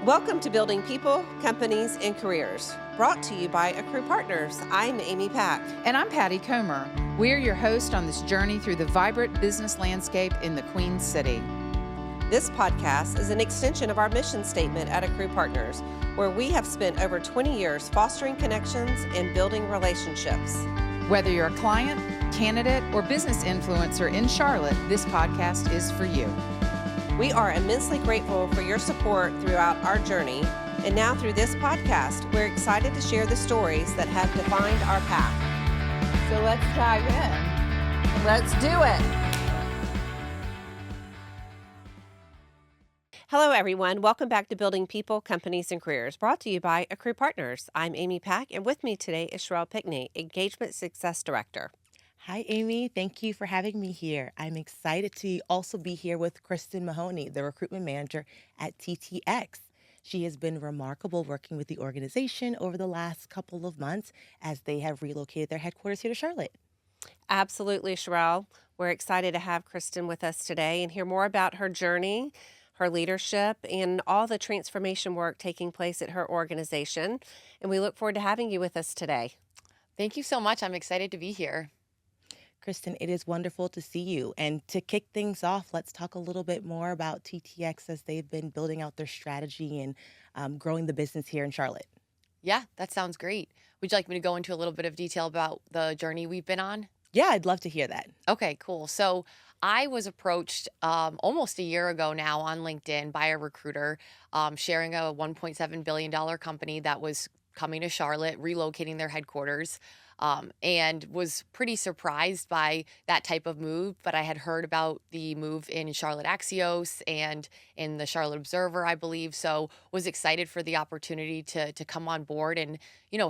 Welcome to Building People, Companies, and Careers, brought to you by AccruePartners. I'm Amy Pack. And I'm Patty Comer. We're your host on this journey through the vibrant business landscape in the Queen City. This podcast is an extension of our mission statement at AccruePartners, where we have spent over 20 years fostering connections and building relationships. Whether you're a client, candidate, or business influencer in Charlotte, this podcast is for you. We are immensely grateful for your support throughout our journey, and now through this podcast, we're excited to share the stories that have defined our path. So let's dive in. Let's do it. Hello, everyone. Welcome back to Building People, Companies, and Careers, brought to you by AccruePartners. I'm Amy Pack, and with me today is Sherelle Pickney, Engagement Success Director. Hi, Amy. Thank you for having me here. I'm excited to also be here with Kristen Mahoney, the recruitment manager at TTX. She has been remarkable working with the organization over the last couple of months as they have relocated their headquarters here to Charlotte. Absolutely, Sherelle. We're excited to have Kristen with us today and hear more about her journey, her leadership, and all the transformation work taking place at her organization. And we look forward to having you with us today. Thank you so much. I'm excited to be here. Kristen, it is wonderful to see you. And to kick things off, let's talk a little bit more about TTX as they've been building out their strategy and growing the business here in Charlotte. Yeah, that sounds great. Would you like me to go into a little bit of detail about the journey we've been on? Yeah, I'd love to hear that. Okay, cool. So I was approached almost a year ago now on LinkedIn by a recruiter sharing a $1.7 billion company that was coming to Charlotte, relocating their headquarters. And was pretty surprised by that type of move. But I had heard about the move in Charlotte Axios and in the Charlotte Observer, I believe. So was excited for the opportunity to come on board and,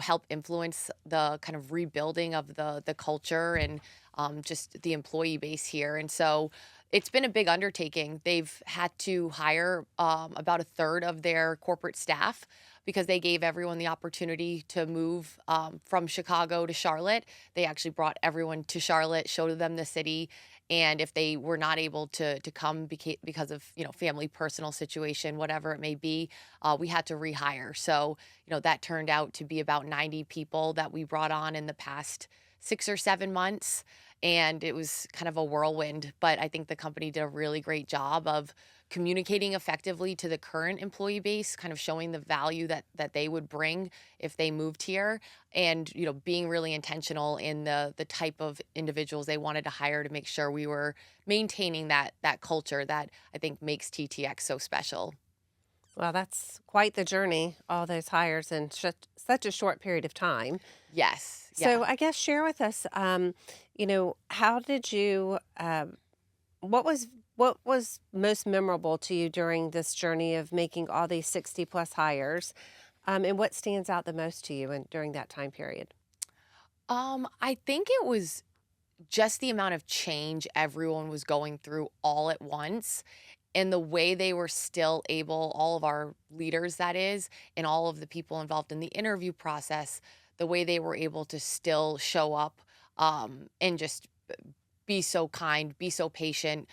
help influence the kind of rebuilding of the culture and just the employee base here. And so it's been a big undertaking. They've had to hire about a third of their corporate staff because they gave everyone the opportunity to move from Chicago to Charlotte. They actually brought everyone to Charlotte, showed them the city, and if they were not able to come because of family, personal situation, whatever it may be, we had to rehire. So that turned out to be about 90 people that we brought on in the past 6 or 7 months. And it was kind of a whirlwind, but I think the company did a really great job of communicating effectively to the current employee base, kind of showing the value that they would bring if they moved here, and being really intentional in the type of individuals they wanted to hire to make sure we were maintaining that culture that I think makes TTX so special. Well, that's quite the journey, all those hires in such a short period of time. Yes. So I guess share with us, how did you, what was most memorable to you during this journey of making all these 60 plus hires, and what stands out the most to you during that time period? I think it was just the amount of change everyone was going through all at once. And the way they were still able, all of our leaders, that is, and all of the people involved in the interview process, the way they were able to still show up and just be so kind, be so patient,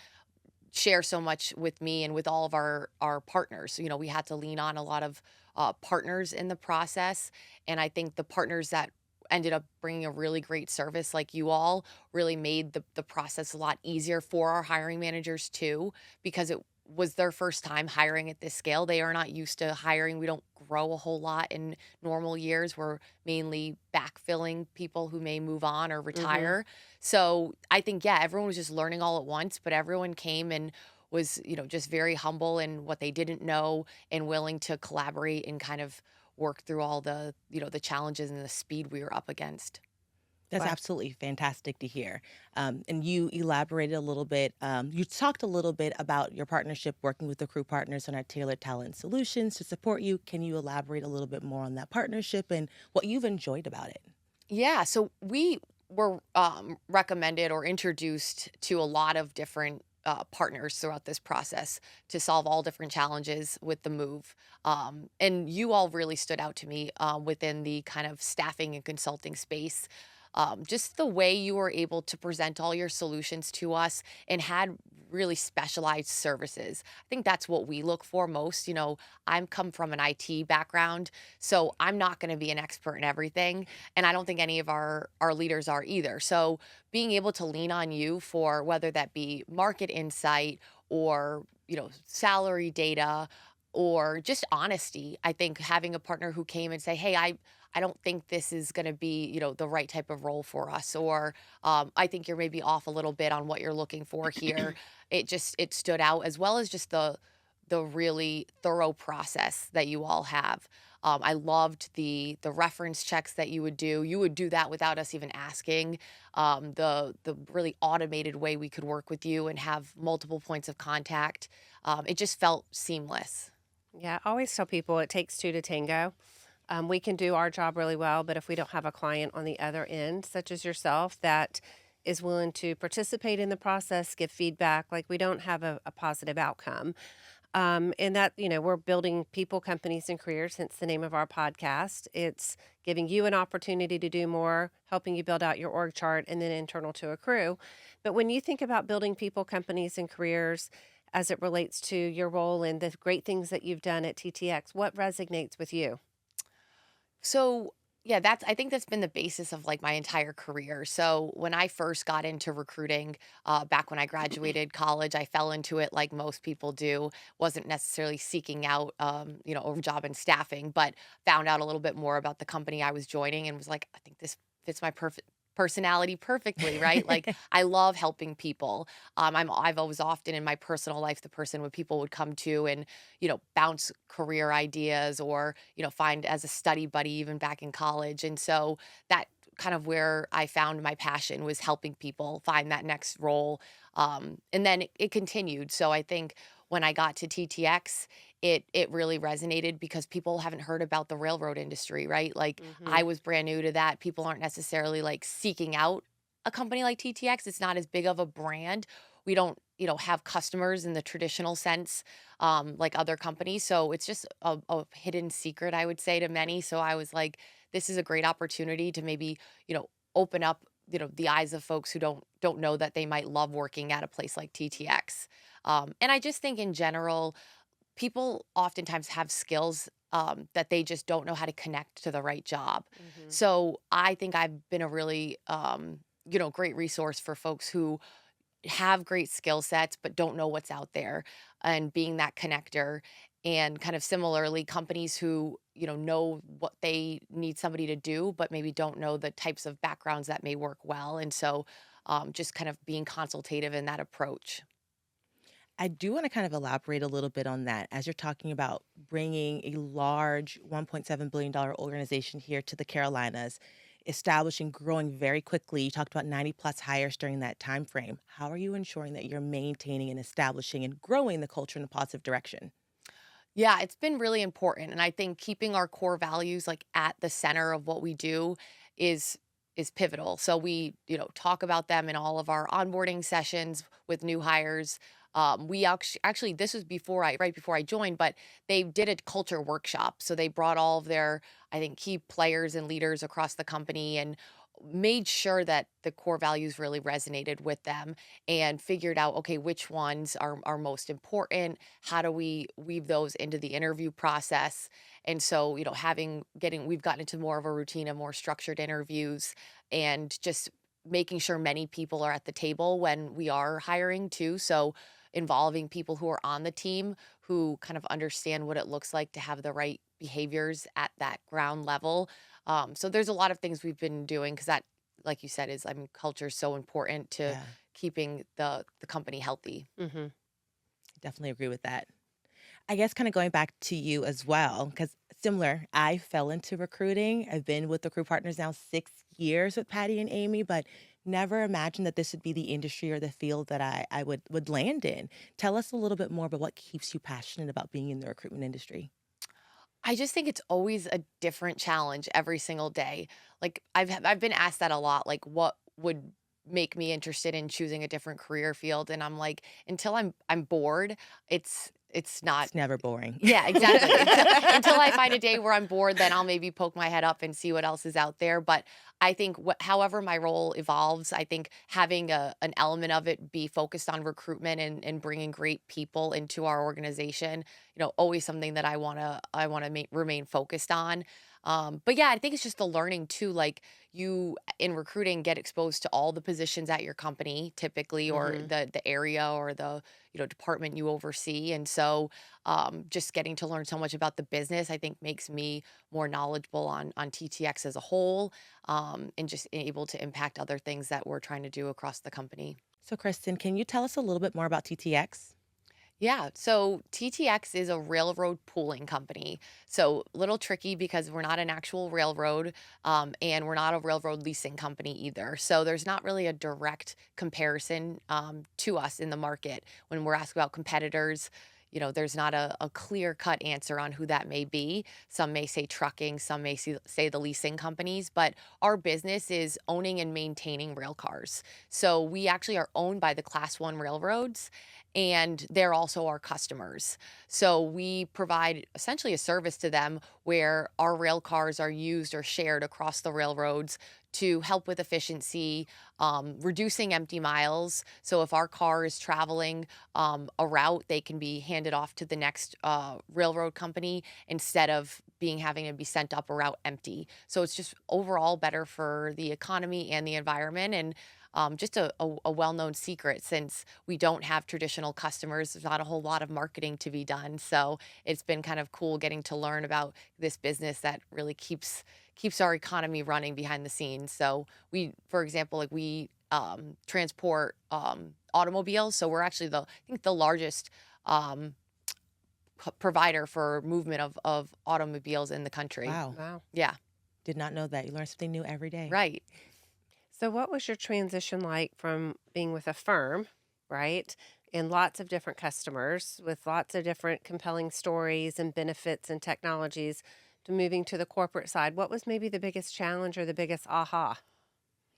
share so much with me and with all of our partners. We had to lean on a lot of partners in the process. And I think the partners that ended up bringing a really great service like you all really made the process a lot easier for our hiring managers too, because it was their first time hiring at this scale. They are not used to hiring. We don't grow a whole lot in normal years. We're mainly backfilling people who may move on or retire. So I think, everyone was just learning all at once, but everyone came and was, just very humble in what they didn't know and willing to collaborate and kind of work through all the, the challenges and the speed we were up against. That's absolutely fantastic to hear. And you elaborated a little bit. You talked a little bit about your partnership working with AccruePartners on our tailored talent solutions to support you. Can you elaborate a little bit more on that partnership and what you've enjoyed about it? Yeah, so we were recommended or introduced to a lot of different partners throughout this process to solve all different challenges with the move. And you all really stood out to me within the kind of staffing and consulting space. just the way you were able to present all your solutions to us and had really specialized services. I think that's what we look for most. I'm come from an IT background, so I'm not going to be an expert in everything, and I don't think any of our leaders are either. So being able to lean on you for whether that be market insight or, salary data or just honesty. I think having a partner who came and say, "Hey, I don't think this is going to be, the right type of role for us," or I think you're maybe off a little bit on what you're looking for here. It stood out, as well as just the really thorough process that you all have. I loved the reference checks that you would do. You would do that without us even asking. The really automated way we could work with you and have multiple points of contact. It just felt seamless. Yeah, I always tell people it takes two to tango. We can do our job really well, but if we don't have a client on the other end, such as yourself, that is willing to participate in the process, give feedback, like we don't have a positive outcome. And that, we're building people, companies, and careers, hence the name of our podcast. It's giving you an opportunity to do more, helping you build out your org chart, and then internal to Accrue. But when you think about building people, companies, and careers as it relates to your role and the great things that you've done at TTX, what resonates with you? So, yeah, I think that's been the basis of like my entire career. So, when I first got into recruiting, back when I graduated college, I fell into it like most people do. Wasn't necessarily seeking out, a job in staffing, but found out a little bit more about the company I was joining and was like, I think this fits my perfect personality perfectly, right? Like I love helping people. I've always often in my personal life the person when people would come to and bounce career ideas or find as a study buddy even back in college. And so that kind of where I found my passion was helping people find that next role. And then it continued. So I think when I got to TTX, it really resonated because people haven't heard about the railroad industry, right? Like Hmm. I was brand new to that. People aren't necessarily like seeking out a company like TTX. It's not as big of a brand. We don't, have customers in the traditional sense, like other companies. So it's just a hidden secret, I would say, to many. So I was like, this is a great opportunity to maybe, open up, the eyes of folks who don't know that they might love working at a place like TTX. And I just think in general, people oftentimes have skills that they just don't know how to connect to the right job. Hmm. So I think I've been a really, great resource for folks who have great skill sets but don't know what's out there and being that connector. And kind of similarly, companies who, know what they need somebody to do, but maybe don't know the types of backgrounds that may work well. And so just kind of being consultative in that approach. I do want to kind of elaborate a little bit on that as you're talking about bringing a large $1.7 billion organization here to the Carolinas, establishing, growing very quickly. You talked about 90 plus hires during that time frame. How are you ensuring that you're maintaining and establishing and growing the culture in a positive direction? Yeah, it's been really important, and I think keeping our core values, like, at the center of what we do is pivotal. So we, talk about them in all of our onboarding sessions with new hires. We actually this was before I right before I joined, but they did a culture workshop. So they brought all of their, I think, key players and leaders across the company and made sure that the core values really resonated with them and figured out, okay, which ones are most important, how do we weave those into the interview process. And so we've gotten into more of a routine of more structured interviews and just making sure many people are at the table when we are hiring too. So involving people who are on the team who kind of understand what it looks like to have the right behaviors at that ground level. So there's a lot of things we've been doing because that, like you said, culture is so important to Yeah, keeping the company healthy. Hmm. definitely agree with that. I guess kind of going back to you as well, because similar, I fell into recruiting. I've been with AccruePartners now 6 years with Patty and Amy, but never imagined that this would be the industry or the field that I would land in. Tell us a little bit more about what keeps you passionate about being in the recruitment industry. I just think it's always a different challenge every single day. Like I've been asked that a lot, like what would make me interested in choosing a different career field, and I'm like, until I'm bored, it's it's not. It's never boring. Yeah, exactly. Until I find a day where I'm bored, then I'll maybe poke my head up and see what else is out there. But I think however my role evolves, I think having an element of it be focused on recruitment and bringing great people into our organization, always something that I want to remain focused on. But yeah, I think it's just the learning too. Like you in recruiting get exposed to all the positions at your company typically, or Mhm. the area or the department you oversee, and so just getting to learn so much about the business, I think makes me more knowledgeable on TTX as a whole, and just able to impact other things that we're trying to do across the company. So, Kristen, can you tell us a little bit more about TTX? Yeah, so TTX is a railroad pooling company. So a little tricky because we're not an actual railroad, and we're not a railroad leasing company either. So there's not really a direct comparison to us in the market. When we're asked about competitors, there's not a clear cut answer on who that may be. Some may say trucking, some may say the leasing companies, but our business is owning and maintaining rail cars. So we actually are owned by the Class 1 railroads, and they're also our customers. So we provide essentially a service to them where our rail cars are used or shared across the railroads to help with efficiency, reducing empty miles. So if our car is traveling a route, they can be handed off to the next railroad company instead of having to be sent up a route empty. So it's just overall better for the economy and the environment. And just a well-known secret, since we don't have traditional customers, there's not a whole lot of marketing to be done. So it's been kind of cool getting to learn about this business that really keeps our economy running behind the scenes. So we, for example, like we transport automobiles. So we're actually I think the largest um, provider for movement of automobiles in the country. Wow. Wow. Yeah, Did not know that. You learn something new every day. right. So, what was your transition like from being with a firm, right, and lots of different customers with lots of different compelling stories and benefits and technologies to moving to the corporate side? What was maybe the biggest challenge or the biggest aha?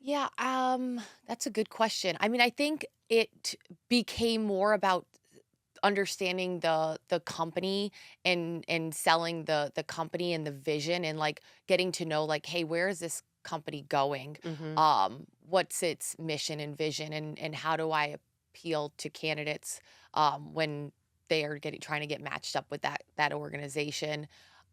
Yeah, that's a good question. I mean, I think it became more about understanding the company and selling the company and the vision, and like getting to know, like, hey, where is this company going? Hmm. What's its mission and vision, and how do I appeal to candidates when they are getting trying to get matched up with that organization?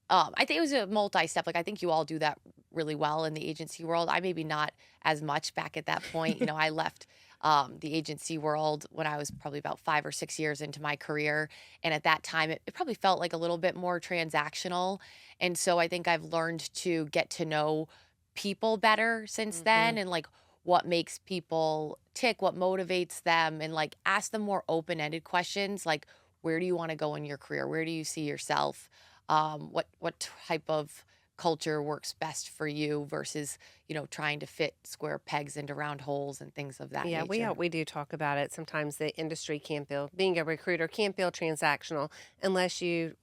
I think it was a multi-step. Like I think you all do that really well in the agency world. I maybe not as much back at that point. I left the agency world when I was probably about 5 or 6 years into my career, and at that time, it probably felt like a little bit more transactional. And so I think I've learned to get to know people better since Hmm. then, and like what makes people tick, what motivates them, and like ask them more open-ended questions, like where do you want to go in your career? Where do you see yourself? What type of culture works best for you versus trying to fit square pegs into round holes and things of that Yeah, nature. we do talk about it. Sometimes the industry can't build, being a recruiter can't build transactional unless you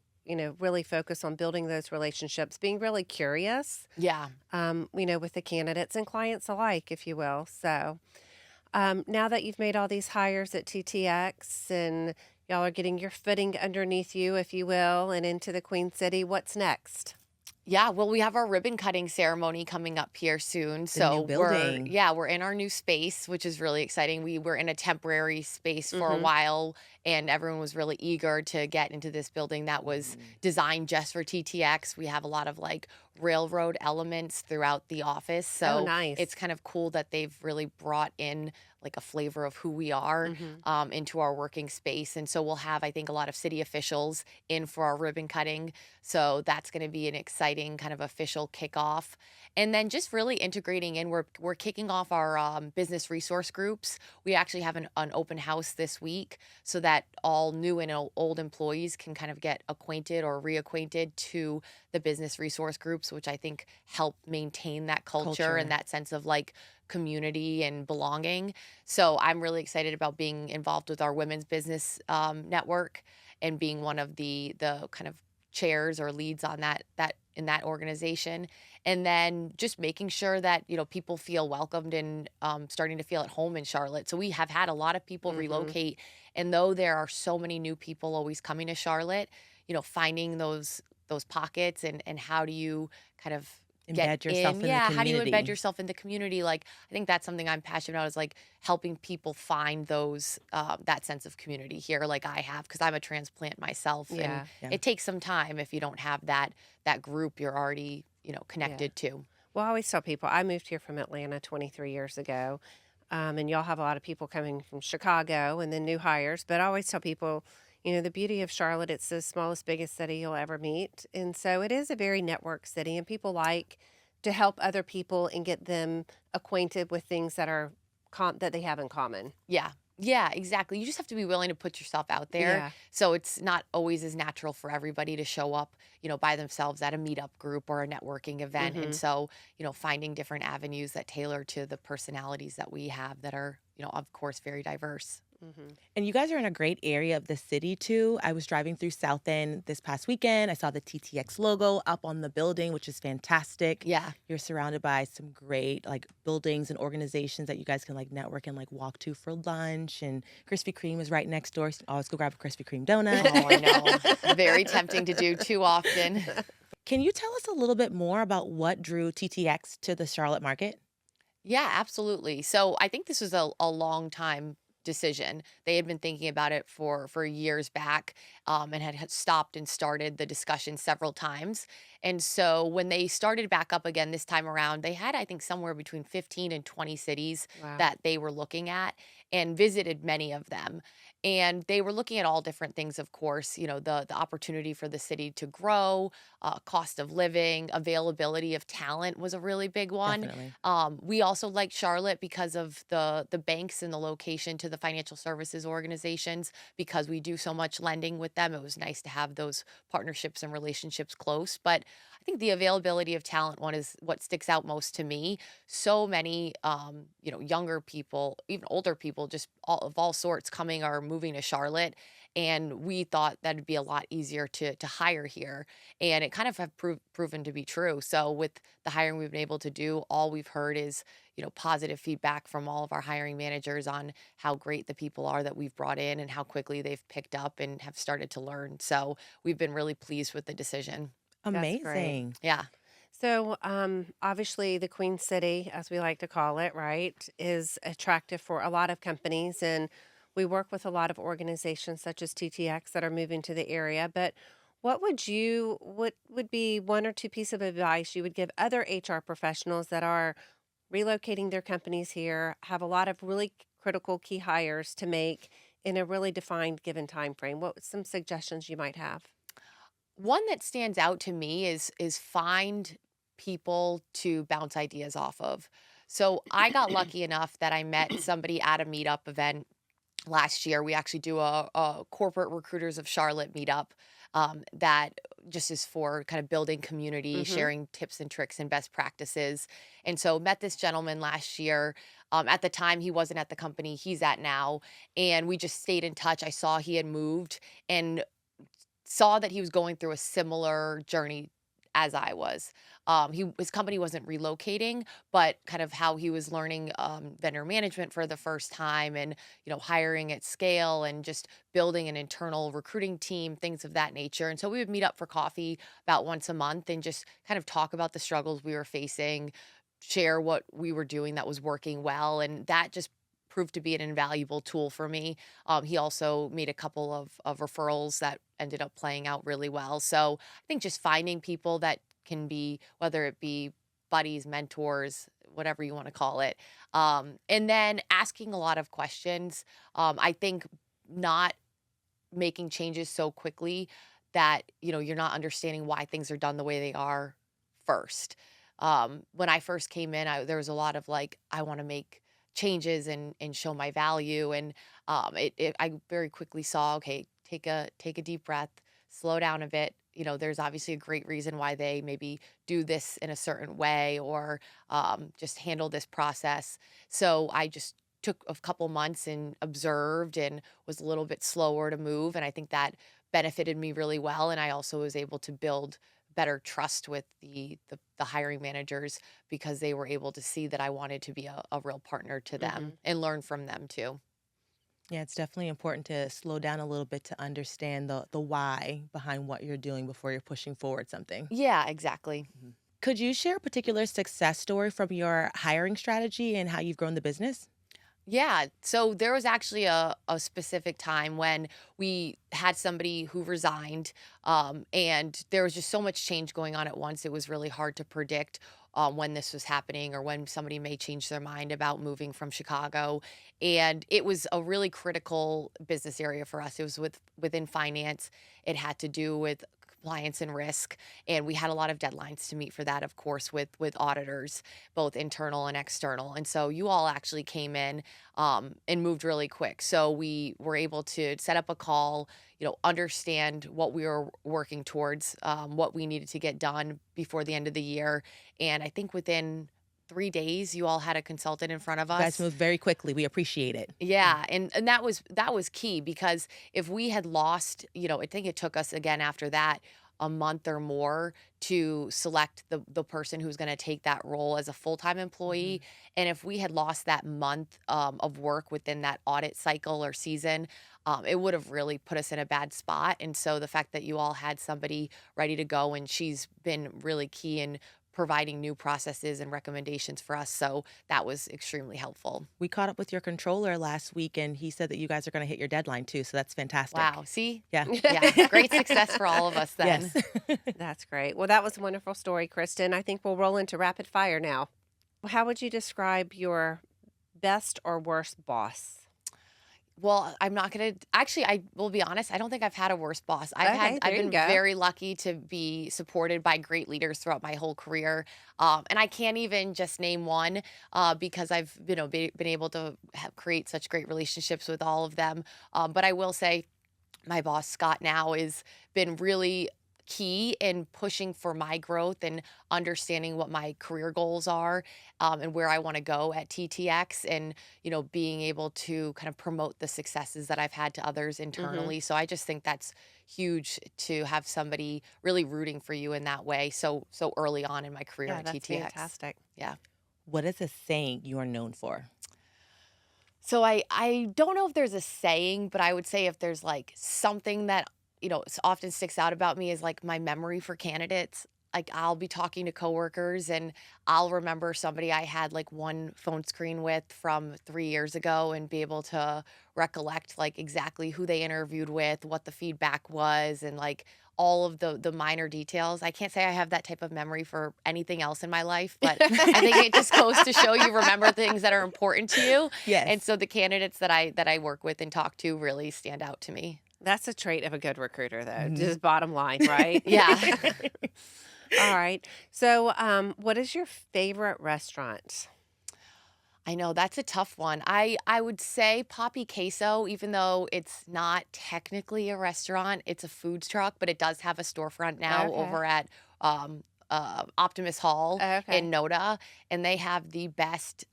really focus on building those relationships, being really curious, Yeah. with the candidates and clients alike, if you will. So, now that you've made all these hires at TTX and y'all are getting your footing underneath you, if you will, and into the Queen City, what's next? Yeah, well, we have our ribbon cutting ceremony coming up here soon. The new So building. we're in our new space, which is really exciting. We were in a temporary space for a Mm-hmm. while, and everyone was really eager to get into this building that was Mhm. designed just for TTX. We have a lot of like railroad elements throughout the office. Oh, So it's nice. kind of cool that they've really brought in like a flavor of who we are Mm-hmm. into our working space. And so we'll have, I think, a lot of city officials in for our ribbon cutting, so that's going to be an exciting kind of official kickoff. And then just really integrating in, we're kicking off our business resource groups. We actually have an open house this week so that all new and old employees can kind of get acquainted or reacquainted to the business resource groups, which I think help maintain that culture and Culture. that sense of like community and belonging. So I'm really excited about being involved with our women's business network and being one of the kind of chairs or leads on that in that organization. And then just making sure that, people feel welcomed and starting to feel at home in Charlotte. So we have had a lot of people Mhm. relocate. And though there are so many new people always coming to Charlotte, finding those pockets and how do you kind of get Embed yourself in, in the yeah, how do you embed community. yourself in the community? Like, I think that's something I'm passionate about, is like helping people find those that sense of community here, like I have, because I'm a transplant myself, and Yeah. Yeah. it takes some time if you don't have that group you're already Yeah. connected to. Well, I always tell people I moved here from Atlanta 23 years ago, and y'all have a lot of people coming from Chicago and then new hires. But I always tell people, the beauty of Charlotte, it's the smallest, biggest city you'll ever meet. And so it is a very network city, and people like to help other people and get them acquainted with things that are that they have in common. Yeah. Yeah, exactly. You just have to be willing to put yourself out there. Yeah. So it's not always as natural for everybody to show up, by themselves at a meetup group or a networking event. And Hmm. so, finding different avenues that tailor to the personalities that we have that are, of course, very diverse. Hmm. And you guys are in a great area of the city too. I was driving through South End this past weekend. I saw the TTX logo up on the building, which is fantastic. Yeah. You're surrounded by some great like buildings and organizations that you guys can like network and like walk to for lunch. And Krispy Kreme is right next door. So always go grab a Krispy Kreme donut. Oh, I know. Very tempting to do too often. Can you tell us a little bit more about what drew TTX to the Charlotte market? Yeah, absolutely. So I think this was a long time decision. They had been thinking about it for years back, and had stopped and started the discussion several times. And so when they started back up again this time around, they had, I think, somewhere between 15 and 20 cities Wow. that they were looking at, and visited many of them. And they were looking at all different things, of course, the opportunity for the city to grow, cost of living, availability of talent was a really big one. Definitely. We also like Charlotte because of the banks and the location to the financial services organizations. Because we do so much lending with them, it was nice to have those partnerships and relationships close. But I think the availability of talent one is what sticks out most to me. So many, younger people, even older people, just of all sorts coming or moving to Charlotte. And we thought that'd be a lot easier to hire here, and it kind of have proven to be true. So with the hiring we've been able to do, all we've heard is, positive feedback from all of our hiring managers on how great the people are that we've brought in and how quickly they've picked up and have started to learn. So we've been really pleased with the decision. That's great. Amazing. Yeah. So, obviously, the Queen City, as we like to call it, right, is attractive for a lot of companies. And we work with a lot of organizations such as TTX that are moving to the area. But what would be one or two piece of advice you would give other HR professionals that are relocating their companies here, have a lot of really critical key hires to make in a really defined given time frame? What some suggestions you might have? One that stands out to me is find people to bounce ideas off of. So I got lucky enough that I met somebody at a meetup event last year. We actually do a corporate recruiters of Charlotte meetup, that just is for kind of building community, Hmm. sharing tips and tricks and best practices. And so met this gentleman last year. At the time, he wasn't at the company he's at now, and we just stayed in touch. I saw he had moved and saw that he was going through a similar journey as I was. His company wasn't relocating, but kind of how he was learning vendor management for the first time, and hiring at scale, and just building an internal recruiting team, things of that nature. And so we would meet up for coffee about once a month and just kind of talk about the struggles we were facing, share what we were doing that was working well, and that just proved to be an invaluable tool for me. He also made a couple of referrals that ended up playing out really well. So I think just finding people that can be, whether it be buddies, mentors, whatever you want to call it, and then asking a lot of questions. I think not making changes so quickly that you're not understanding why things are done the way they are first. When I first came in, there was a lot of like, I want to make changes and show my value, and I very quickly saw, okay, take a deep breath, slow down a bit. There's obviously a great reason why they maybe do this in a certain way, or just handle this process. So I just took a couple months and observed and was a little bit slower to move. And I think that benefited me really well. And I also was able to build better trust with the hiring managers because they were able to see that I wanted to be a real partner to them Mhm. and learn from them too. Yeah, it's definitely important to slow down a little bit to understand the why behind what you're doing before you're pushing forward something. Yeah, exactly. Mhm. Could you share a particular success story from your hiring strategy and how you've grown the business? Yeah. So there was actually a specific time when we had somebody who resigned, and there was just so much change going on at once. It was really hard to predict when this was happening or when somebody may change their mind about moving from Chicago. And it was a really critical business area for us. It was within finance. It had to do with compliance and risk, and we had a lot of deadlines to meet for that, of course, with auditors, both internal and external. And so you all actually came in and moved really quick. So we were able to set up a call, understand what we were working towards, what we needed to get done before the end of the year. And I think within 3 days, you all had a consultant in front of You guys us. moved very quickly. We appreciate it. Yeah, and that was key because if we had lost, I think it took us again after that a month or more to select the person who's going to take that role as a full-time employee. Mhm. And if we had lost that month of work within that audit cycle or season, it would have really put us in a bad spot. And so the fact that you all had somebody ready to go, and she's been really key in providing new processes and recommendations for us. So that was extremely helpful. We caught up with your controller last week, and he said that you guys are going to hit your deadline too. So that's fantastic. Wow. See? Yeah. Yeah. Great success for all of us then. Yes. That's great. Well, that was a wonderful story, Kristen. I think we'll roll into rapid fire now. How would you describe your best or worst boss? Well, I'm not going to actually, I will be honest, I don't think I've had a worse boss. Okay, I've there you been go. very lucky to be supported by great leaders throughout my whole career. And I can't even just name one because I've, been able to create such great relationships with all of them. But I will say, my boss Scott now has been really key in pushing for my growth and understanding what my career goals are, and where I want to go at TTX, and being able to kind of promote the successes that I've had to others Mhm. internally. So I just think that's huge to have somebody really rooting for you in that way so early on in my career Yeah, at that's TTX. fantastic. Yeah. What is a saying you are known for? So I don't know if there's a saying, but I would say if there's like something that, often sticks out about me is like my memory for candidates. Like I'll be talking to coworkers and I'll remember somebody I had like one phone screen with from 3 years ago and be able to recollect like exactly who they interviewed with, what the feedback was, and like all of the minor details. I can't say I have that type of memory for anything else in my life, but I think it just goes to show you remember things that are important to you. Yes. And so the candidates that I work with and talk to really stand out to me. That's a trait of a good recruiter, though, Mhm. just bottom line, right? Yeah. All right. So, what is your favorite restaurant? I know that's a tough one. I would say Poppy Queso, even though it's not technically a restaurant, it's a food truck, but it does have a storefront now Okay. over at Optimus Hall Okay. in Noda, and they have the best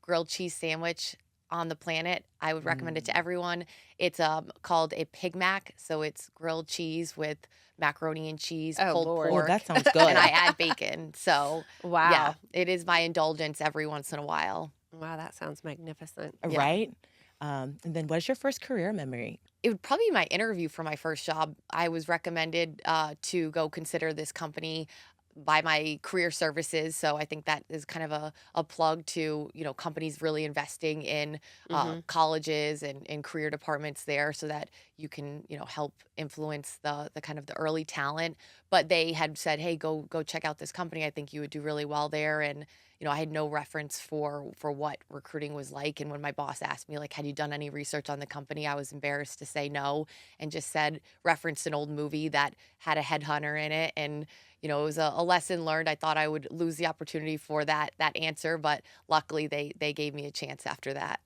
grilled cheese sandwich on the planet. I would recommend it to Mm. everyone. It's called a Pig Mac, so it's grilled cheese with macaroni and cheese, Oh, pulled Lord. Oh, pork, that sounds and I good. add bacon. So yeah, Wow. it is my indulgence every once in a while. Wow, that sounds magnificent. Yeah. Right? And then what is your first career memory? It would probably be my interview for my first job. I was recommended to go consider this company by my career services. So I think that is kind of a plug to, companies really investing in Mhm. colleges and career departments there so that you can, help influence the kind of the early talent. But they had said, hey, go check out this company. I think you would do really well there. And I had no reference for what recruiting was like. And when my boss asked me, like, had you done any research on the company? I was embarrassed to say no and just said, referenced an old movie that had a headhunter in it. And, it was a lesson learned. I thought I would lose the opportunity for that answer, but luckily they gave me a chance after that.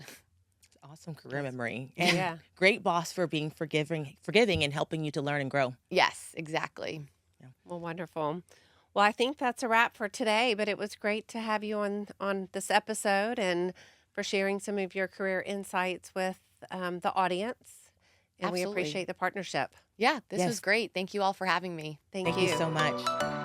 Awesome career That's memory. And yeah. great boss for being forgiving and helping you to learn and grow. Yes, exactly. Yeah. Well, wonderful. Well, I think that's a wrap for today, but it was great to have you on this episode and for sharing some of your career insights with the audience. and we Absolutely. appreciate the partnership. Yeah, this was Yes. great. Thank you all for having me. Thank Thank you you. so much.